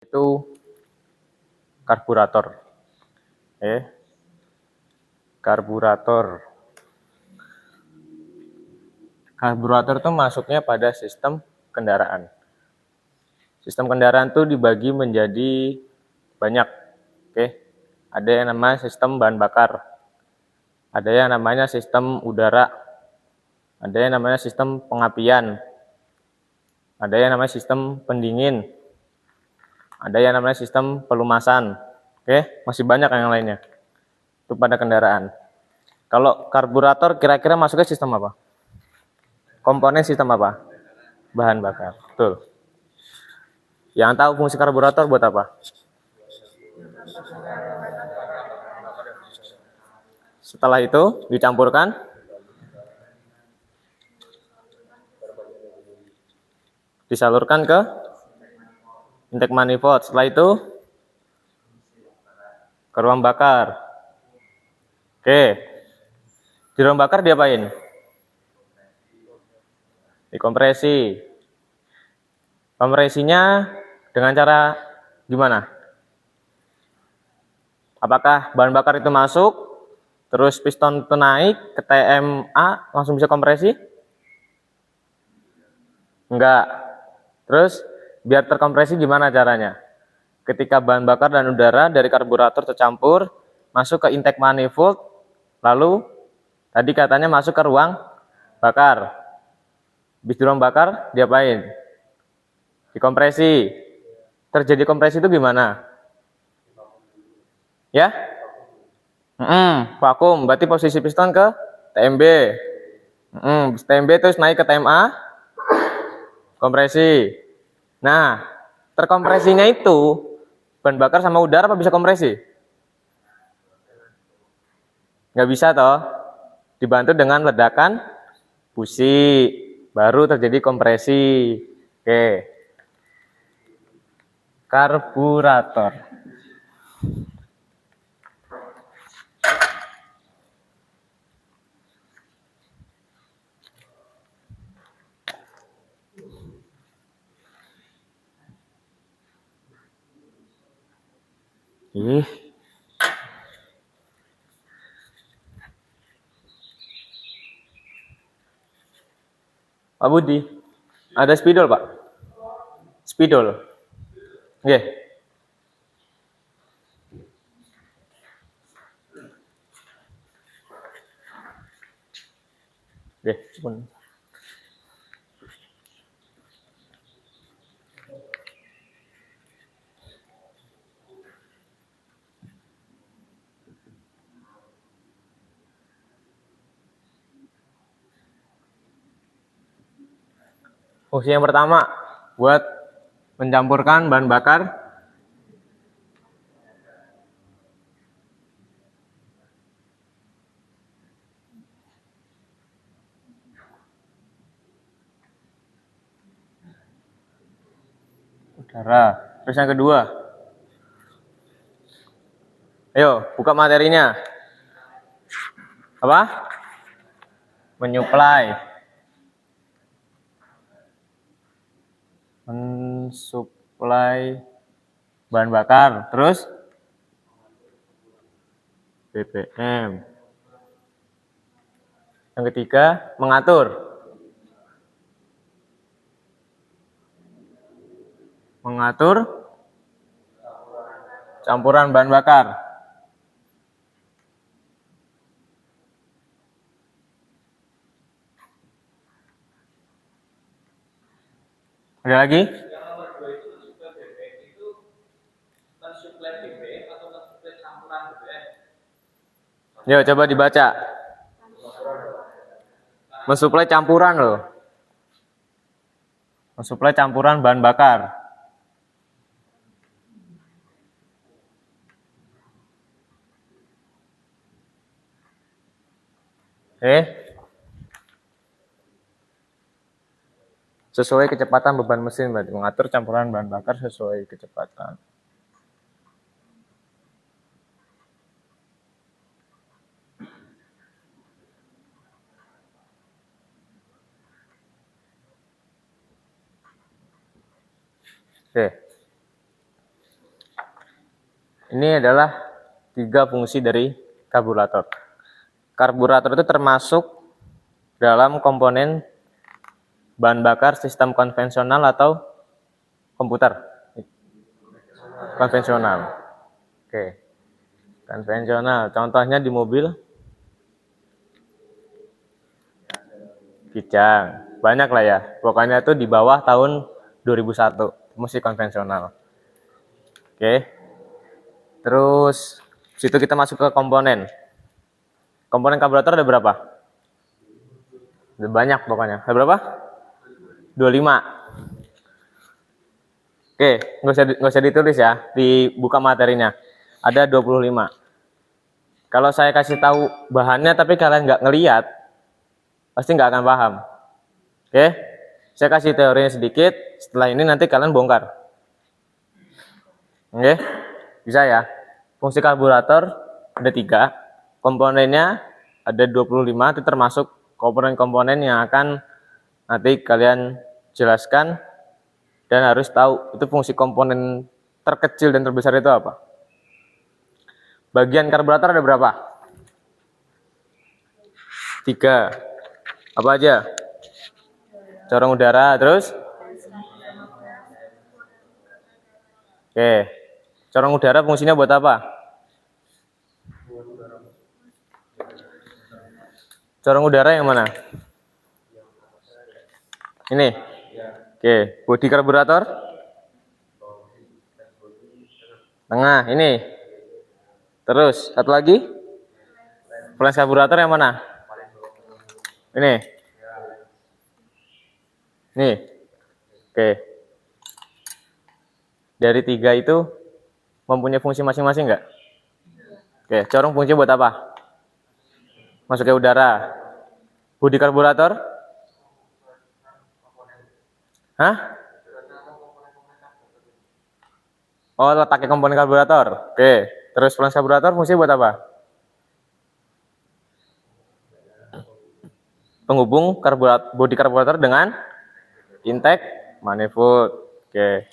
Itu karburator. Karburator. Karburator itu masuknya pada sistem kendaraan. Sistem kendaraan itu dibagi menjadi banyak. Ada yang namanya sistem bahan bakar. Ada yang namanya sistem udara. Ada yang namanya sistem pengapian. Ada yang namanya sistem pendingin. Ada yang namanya sistem pelumasan. Masih banyak yang lainnya. Itu pada kendaraan. Kalau karburator kira-kira masuknya sistem apa? Komponen sistem apa? Bahan bakar. Betul. Yang tahu fungsi karburator buat apa? Setelah itu dicampurkan disalurkan ke intake manifold. Setelah itu ke ruang bakar. Di ruang bakar diapain? Dikompresi. Kompresinya dengan cara gimana? Apakah bahan bakar itu masuk, terus piston itu naik ke TMA langsung bisa kompresi? Enggak. Terus biar terkompresi gimana caranya? Ketika bahan bakar dan udara dari karburator tercampur, masuk ke intake manifold, lalu tadi katanya masuk ke ruang bakar. Habis di ruang bakar diapain? Dikompresi. Terjadi kompresi itu gimana? Ya? Vakum. Berarti posisi piston ke TMB. TMB terus naik ke TMA. Kompresi. Nah, terkompresinya itu bahan bakar sama udara apa bisa kompresi? Nggak bisa toh. Dibantu dengan ledakan busi. Baru terjadi kompresi. Karburator. Pak Budi, ada spidol Pak? Spidol. Fungsi yang pertama buat mencampurkan bahan bakar udara. Terus yang kedua, ayo buka materinya. Apa? Mensuplai bahan bakar. Terus BBM. Yang ketiga, mengatur campuran bahan bakar. Ada lagi? Yuk coba dibaca. Mensuplai campuran loh. Mensuplai campuran bahan bakar. Sesuai kecepatan beban mesin, berarti mengatur campuran bahan bakar sesuai kecepatan. Ini adalah 3 fungsi dari karburator. Karburator itu termasuk dalam komponen bahan bakar sistem konvensional atau komputer. Konvensional. Oke. Konvensional. Contohnya di mobil. Kijang. Banyak lah ya. Pokoknya itu di bawah tahun 2001. Masih konvensional. Oke. Terus situ kita masuk ke komponen. Komponen karburator ada berapa? Ada banyak pokoknya. Ada berapa? 25. Oke, nggak usah ditulis ya, dibuka materinya. Ada 25. Kalau saya kasih tahu bahannya tapi kalian nggak ngeliat, pasti nggak akan paham. Oke, saya kasih teorinya sedikit, setelah ini nanti kalian bongkar. Oke, bisa ya. Fungsi karburator ada 3, komponennya ada 25, itu termasuk komponen-komponen yang akan nanti kalian jelaskan. Dan harus tahu itu fungsi komponen terkecil dan terbesar itu apa. Bagian karburator ada berapa? 3. Apa aja? Corong udara, terus? Oke. Corong udara fungsinya buat apa? Corong udara yang mana? Ini. Oke, bodi karburator. Tengah, ini. Terus, satu lagi. Flange karburator yang mana? Ini. Nih. Oke. Dari 3 itu mempunyai fungsi masing-masing enggak? Oke, corong fungsinya buat apa? Masuk ke udara. Bodi karburator? Hah? Oh, letaknya komponen karburator. Oke. Terus flange karburator fungsinya buat apa? Penghubung bodi karburator dengan intake manifold. Oke.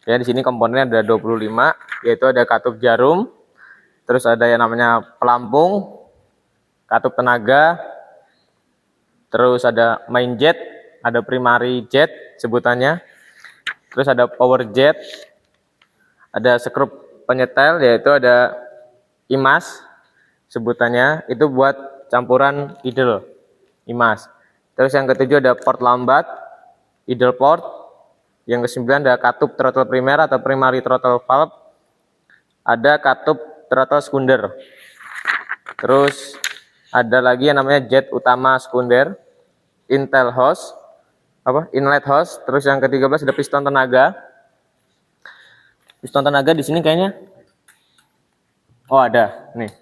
Ya, di sini komponennya ada 25, yaitu ada katup jarum, terus ada yang namanya pelampung, katup tenaga, terus ada main jet, ada primary jet sebutannya, terus ada power jet, ada skrup penyetel, yaitu ada imas sebutannya, itu buat campuran idle, imas. Terus yang ketujuh ada port lambat, idle port. Yang ke-9 ada katup throttle primer atau primary throttle valve. Ada katup throttle sekunder. Terus ada lagi yang namanya jet utama sekunder, inlet hose. Terus yang ke-13 ada piston tenaga. Piston tenaga di sini kayaknya. Oh, ada, nih.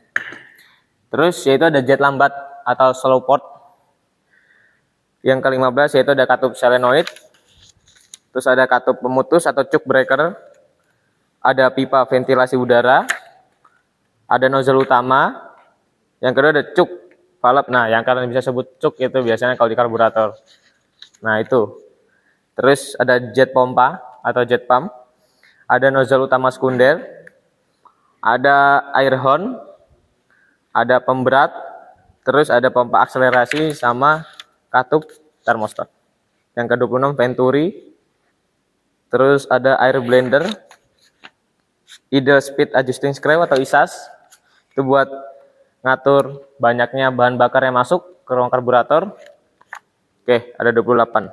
Terus yaitu ada jet lambat atau slow port. Yang ke-15 yaitu ada katup solenoid. Terus ada katup pemutus atau choke breaker, ada pipa ventilasi udara, ada nozzle utama, yang kedua ada choke valve. Nah, yang kalian bisa sebut choke itu biasanya kalau di karburator. Nah, itu. Terus ada jet pompa atau jet pump, ada nozzle utama sekunder, ada air horn, ada pemberat, terus ada pompa akselerasi sama katup termostat. Yang ke-26 venturi. Terus ada air blender, idle speed adjusting screw atau ISAS, itu buat ngatur banyaknya bahan bakar yang masuk ke ruang karburator. Oke, ada 28.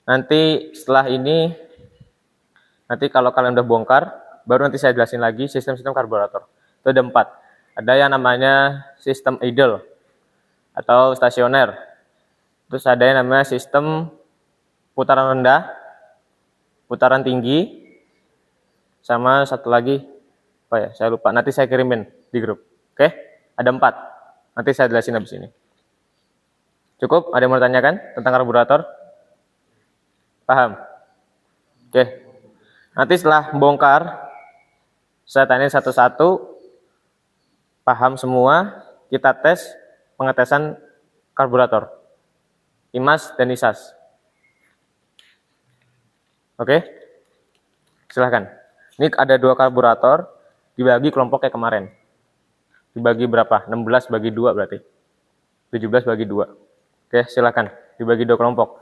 Nanti setelah ini, nanti kalau kalian udah bongkar, baru nanti saya jelasin lagi sistem-sistem karburator. Itu ada 4. Ada yang namanya sistem idle atau stasioner. Terus ada yang namanya sistem putaran rendah, putaran tinggi, sama satu lagi, apa ya, saya lupa. Nanti saya kirimin di grup. Oke, ada 4. Nanti saya jelasin habis ini. Cukup? Ada yang mau tanyakan tentang karburator? Paham? Oke. Nanti setelah bongkar, Saya tanya satu-satu, paham semua, kita tes pengetesan karburator. IMAS dan ISAS. Oke? Silahkan. Ini ada 2 karburator, dibagi kelompok kayak kemarin. Dibagi berapa? 16 bagi 2 berarti. 17 bagi 2. Oke, silahkan. Dibagi 2 kelompok.